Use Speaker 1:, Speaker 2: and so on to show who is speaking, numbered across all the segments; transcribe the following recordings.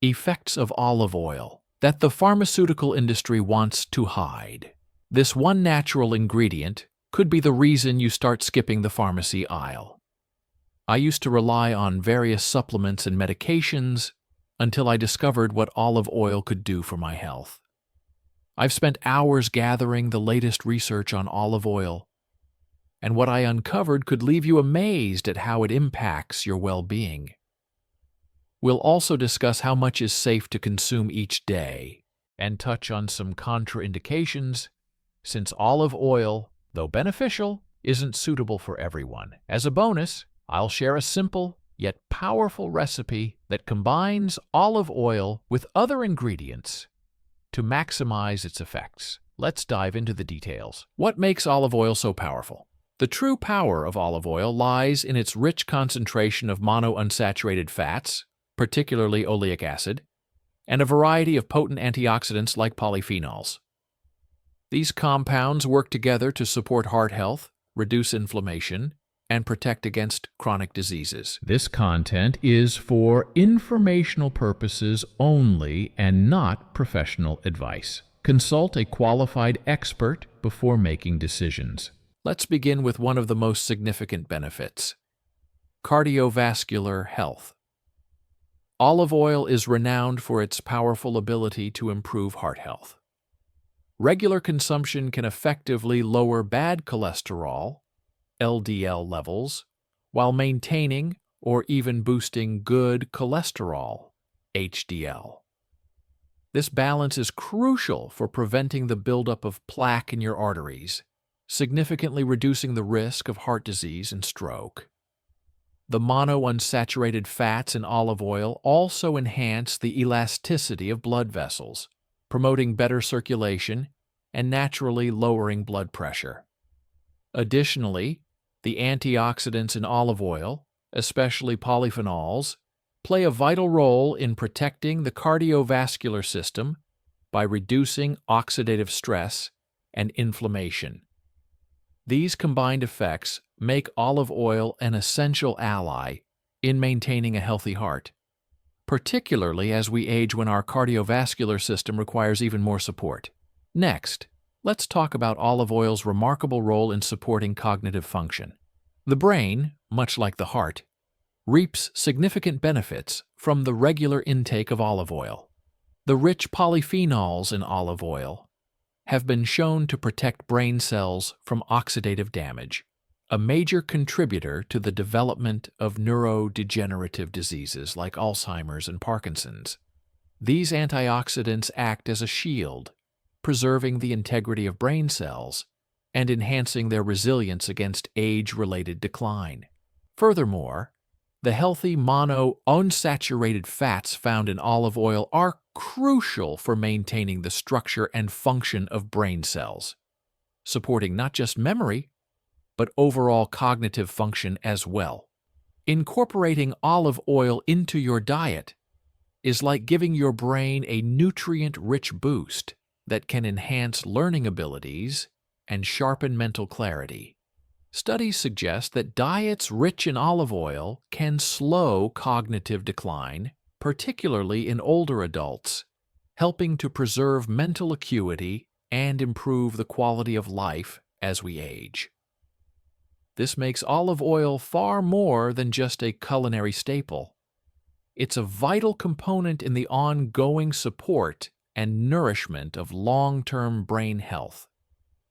Speaker 1: Effects of olive oil that the pharmaceutical industry wants to hide. This one natural ingredient could be the reason you start skipping the pharmacy aisle. I used to rely on various supplements and medications until I discovered what olive oil could do for my health. I've spent hours gathering the latest research on olive oil, and what I uncovered could leave you amazed at how it impacts your well-being. We'll also discuss how much is safe to consume each day and touch on some contraindications, since olive oil, though beneficial, isn't suitable for everyone. As a bonus, I'll share a simple yet powerful recipe that combines olive oil with other ingredients to maximize its effects. Let's dive into the details. What makes olive oil so powerful? The true power of olive oil lies in its rich concentration of monounsaturated fats, particularly oleic acid, and a variety of potent antioxidants like polyphenols. These compounds work together to support heart health, reduce inflammation, and protect against chronic diseases. This content is for informational purposes only and not professional advice. Consult a qualified expert before making decisions. Let's begin with one of the most significant benefits: cardiovascular health. Olive oil is renowned for its powerful ability to improve heart health. Regular consumption can effectively lower bad cholesterol, LDL levels, while maintaining or even boosting good cholesterol, HDL. This balance is crucial for preventing the buildup of plaque in your arteries, significantly reducing the risk of heart disease and stroke. The monounsaturated fats in olive oil also enhance the elasticity of blood vessels, promoting better circulation and naturally lowering blood pressure. Additionally, the antioxidants in olive oil, especially polyphenols, play a vital role in protecting the cardiovascular system by reducing oxidative stress and inflammation. These combined effects make olive oil an essential ally in maintaining a healthy heart, particularly as we age when our cardiovascular system requires even more support. Next, let's talk about olive oil's remarkable role in supporting cognitive function. The brain, much like the heart, reaps significant benefits from the regular intake of olive oil. The rich polyphenols in olive oil have been shown to protect brain cells from oxidative damage, a major contributor to the development of neurodegenerative diseases like Alzheimer's and Parkinson's. These antioxidants act as a shield, preserving the integrity of brain cells and enhancing their resilience against age-related decline. Furthermore, the healthy monounsaturated fats found in olive oil are crucial for maintaining the structure and function of brain cells, supporting not just memory, but overall cognitive function as well. Incorporating olive oil into your diet is like giving your brain a nutrient-rich boost that can enhance learning abilities and sharpen mental clarity. Studies suggest that diets rich in olive oil can slow cognitive decline, particularly in older adults, helping to preserve mental acuity and improve the quality of life as we age. This makes olive oil far more than just a culinary staple. It's a vital component in the ongoing support and nourishment of long-term brain health,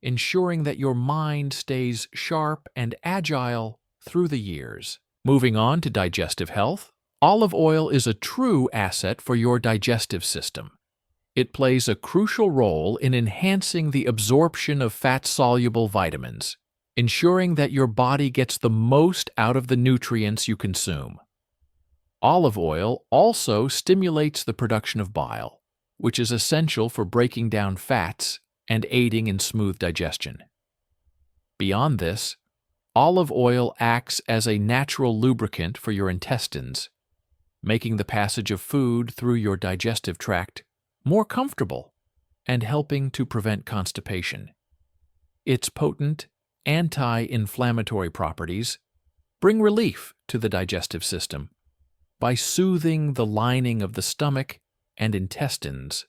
Speaker 1: ensuring that your mind stays sharp and agile through the years. Moving on to digestive health, olive oil is a true asset for your digestive system. It plays a crucial role in enhancing the absorption of fat-soluble vitamins, ensuring that your body gets the most out of the nutrients you consume. Olive oil also stimulates the production of bile, which is essential for breaking down fats and aiding in smooth digestion. Beyond this, olive oil acts as a natural lubricant for your intestines, making the passage of food through your digestive tract more comfortable and helping to prevent constipation. Its potent anti-inflammatory properties bring relief to the digestive system, by soothing the lining of the stomach and intestines,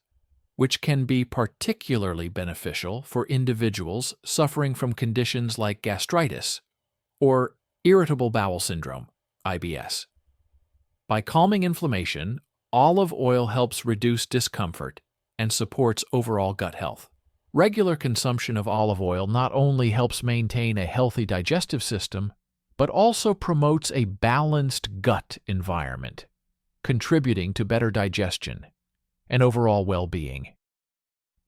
Speaker 1: which can be particularly beneficial for individuals suffering from conditions like gastritis or irritable bowel syndrome, IBS. By calming inflammation, olive oil helps reduce discomfort and supports overall gut health. Regular consumption of olive oil not only helps maintain a healthy digestive system, but also promotes a balanced gut environment, contributing to better digestion and overall well-being.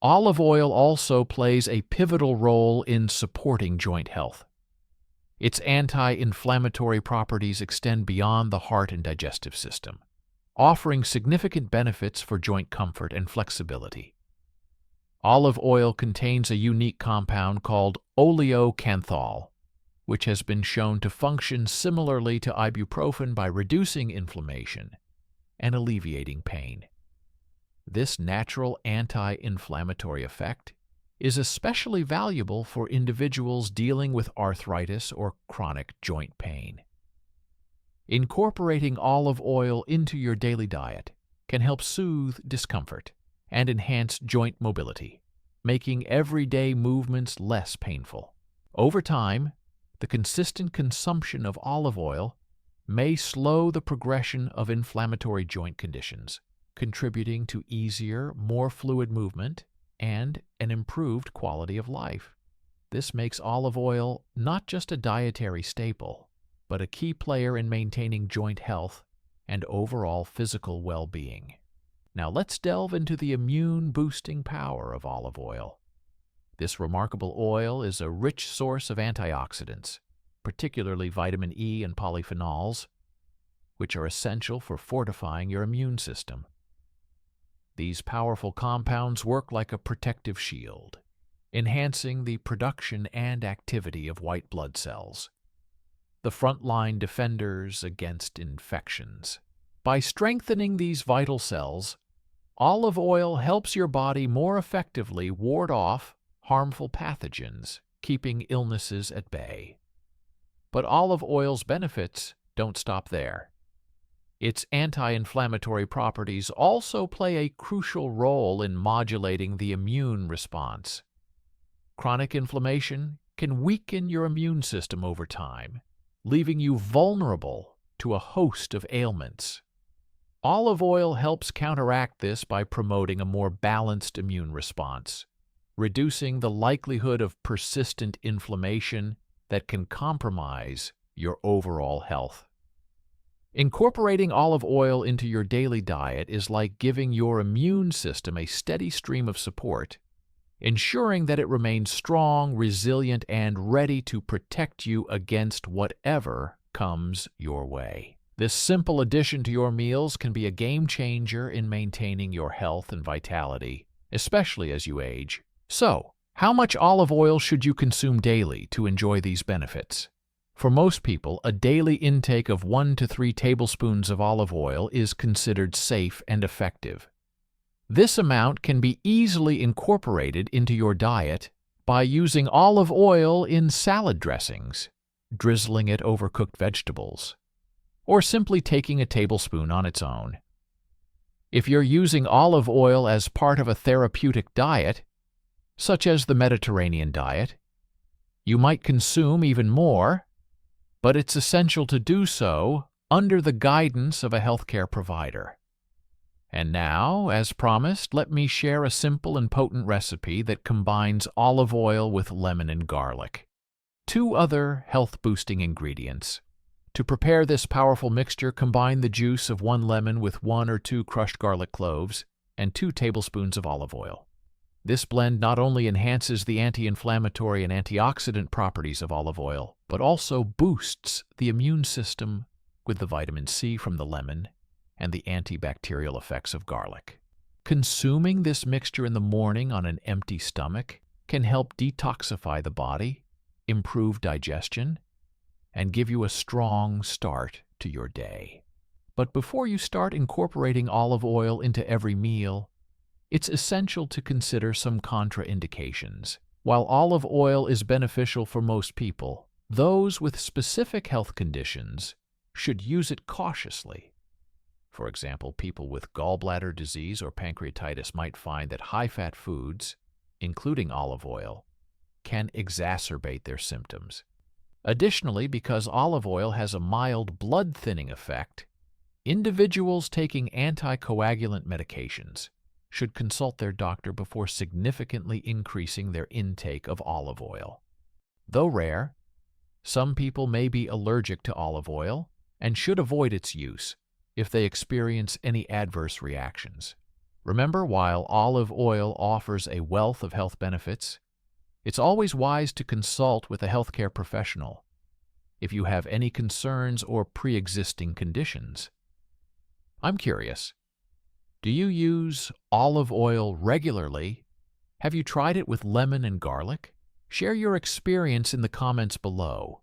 Speaker 1: Olive oil also plays a pivotal role in supporting joint health. Its anti-inflammatory properties extend beyond the heart and digestive system, offering significant benefits for joint comfort and flexibility. Olive oil contains a unique compound called oleocanthal, which has been shown to function similarly to ibuprofen by reducing inflammation and alleviating pain. This natural anti-inflammatory effect is especially valuable for individuals dealing with arthritis or chronic joint pain. Incorporating olive oil into your daily diet can help soothe discomfort and enhance joint mobility, making everyday movements less painful. Over time, the consistent consumption of olive oil may slow the progression of inflammatory joint conditions, contributing to easier, more fluid movement and an improved quality of life. This makes olive oil not just a dietary staple, but a key player in maintaining joint health and overall physical well-being. Now let's delve into the immune-boosting power of olive oil. This remarkable oil is a rich source of antioxidants, particularly vitamin E and polyphenols, which are essential for fortifying your immune system. These powerful compounds work like a protective shield, enhancing the production and activity of white blood cells, the frontline defenders against infections. By strengthening these vital cells, olive oil helps your body more effectively ward off harmful pathogens, keeping illnesses at bay. But olive oil's benefits don't stop there. Its anti-inflammatory properties also play a crucial role in modulating the immune response. Chronic inflammation can weaken your immune system over time, leaving you vulnerable to a host of ailments. Olive oil helps counteract this by promoting a more balanced immune response, reducing the likelihood of persistent inflammation that can compromise your overall health. Incorporating olive oil into your daily diet is like giving your immune system a steady stream of support, ensuring that it remains strong, resilient, and ready to protect you against whatever comes your way. This simple addition to your meals can be a game changer in maintaining your health and vitality, especially as you age. So, how much olive oil should you consume daily to enjoy these benefits? For most people, a daily intake of 1 to 3 tablespoons of olive oil is considered safe and effective. This amount can be easily incorporated into your diet by using olive oil in salad dressings, drizzling it over cooked vegetables, or simply taking a tablespoon on its own. If you're using olive oil as part of a therapeutic diet, such as the Mediterranean diet, you might consume even more, but it's essential to do so under the guidance of a healthcare provider. And now, as promised, let me share a simple and potent recipe that combines olive oil with lemon and garlic, 2 other health-boosting ingredients. To prepare this powerful mixture, combine the juice of 1 lemon with 1 or 2 crushed garlic cloves and 2 tablespoons of olive oil. This blend not only enhances the anti-inflammatory and antioxidant properties of olive oil, but also boosts the immune system with the vitamin C from the lemon and the antibacterial effects of garlic. Consuming this mixture in the morning on an empty stomach can help detoxify the body, improve digestion, and give you a strong start to your day. But before you start incorporating olive oil into every meal, it's essential to consider some contraindications. While olive oil is beneficial for most people, those with specific health conditions should use it cautiously. For example, people with gallbladder disease or pancreatitis might find that high-fat foods, including olive oil, can exacerbate their symptoms. Additionally, because olive oil has a mild blood-thinning effect, individuals taking anticoagulant medications should consult their doctor before significantly increasing their intake of olive oil. Though rare, some people may be allergic to olive oil and should avoid its use if they experience any adverse reactions. Remember, while olive oil offers a wealth of health benefits, it's always wise to consult with a healthcare professional if you have any concerns or pre-existing conditions. I'm curious, do you use olive oil regularly? Have you tried it with lemon and garlic? Share your experience in the comments below.